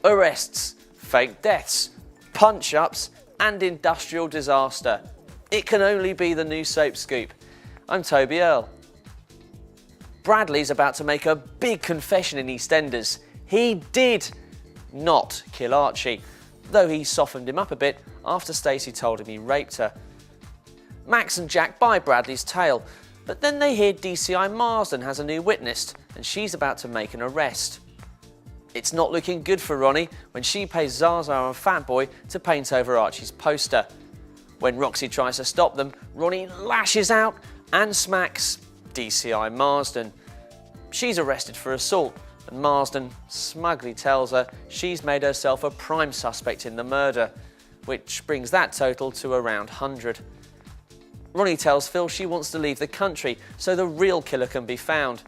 arrests, fake deaths, punch-ups and industrial disaster. It can only be the new soap scoop. I'm Toby Earle. Bradley's about to make a big confession in EastEnders. He did not kill Archie, though he softened him up a bit after Stacey told him he raped her. Max and Jack buy Bradley's tale, but then they hear DCI Marsden has a new witness and she's about to make an arrest. It's not looking good for Ronnie when she pays Zaza and Fatboy to paint over Archie's poster. When Roxy tries to stop them, Ronnie lashes out and smacks DCI Marsden. She's arrested for assault and Marsden smugly tells her she's made herself a prime suspect in the murder, which brings that total to around 100. Ronnie tells Phil she wants to leave the country so the real killer can be found,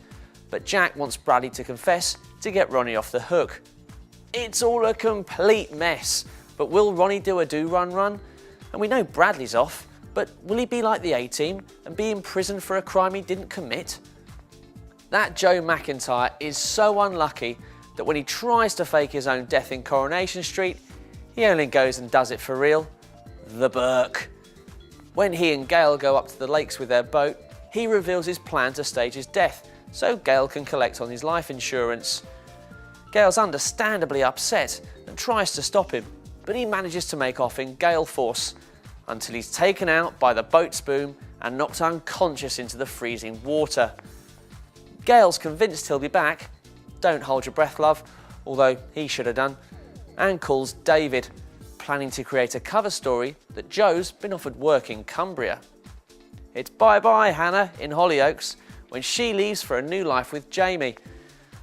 but Jack wants Bradley to confess to get Ronnie off the hook. It's all a complete mess, but will Ronnie do a do-run-run? And we know Bradley's off, but will he be like the A-Team and be in prison for a crime he didn't commit? That Joe McIntyre is so unlucky that when he tries to fake his own death in Coronation Street, he only goes and does it for real. The Burke. When he and Gail go up to the lakes with their boat, he reveals his plan to stage his death so Gail can collect on his life insurance. Gail's understandably upset and tries to stop him, but he manages to make off in gale force until he's taken out by the boat's boom and knocked unconscious into the freezing water. Gail's convinced he'll be back, don't hold your breath love, although he should have done, and calls David, planning to create a cover story that Joe's been offered work in Cumbria. It's bye-bye Hannah in Hollyoaks when she leaves for a new life with Jamie.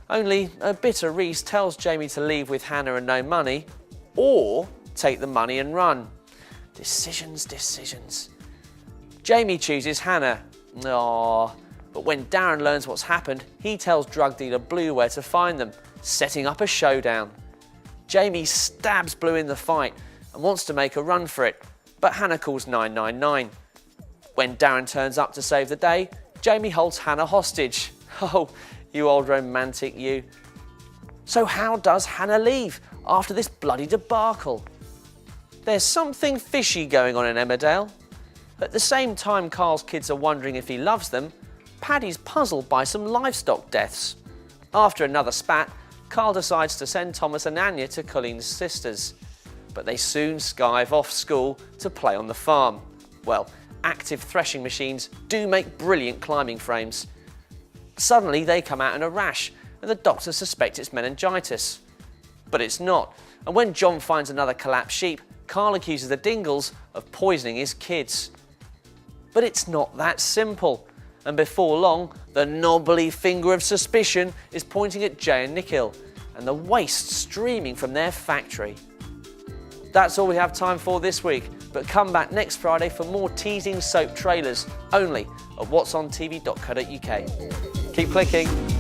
Only a bitter Reese tells Jamie to leave with Hannah and no money, or take the money and run. Decisions, decisions. Jamie chooses Hannah. Aww. But when Darren learns what's happened, he tells drug dealer Blue where to find them, setting up a showdown. Jamie stabs Blue in the fight and wants to make a run for it, but Hannah calls 999. When Darren turns up to save the day, Jamie holds Hannah hostage. Oh, you old romantic you. So how does Hannah leave after this bloody debacle? There's something fishy going on in Emmerdale. At the same time Carl's kids are wondering if he loves them, Paddy's puzzled by some livestock deaths. After another spat, Carl decides to send Thomas and Anya to Colleen's sisters, but they soon skive off school to play on the farm. Well, active threshing machines do make brilliant climbing frames. Suddenly they come out in a rash and the doctors suspect it's meningitis. But it's not, and when John finds another collapsed sheep, Carl accuses the Dingles of poisoning his kids. But it's not that simple, and before long, the knobbly finger of suspicion is pointing at Jay and Nikhil, and the waste streaming from their factory. That's all we have time for this week, but come back next Friday for more teasing soap trailers, only at whatsontv.co.uk. Keep clicking.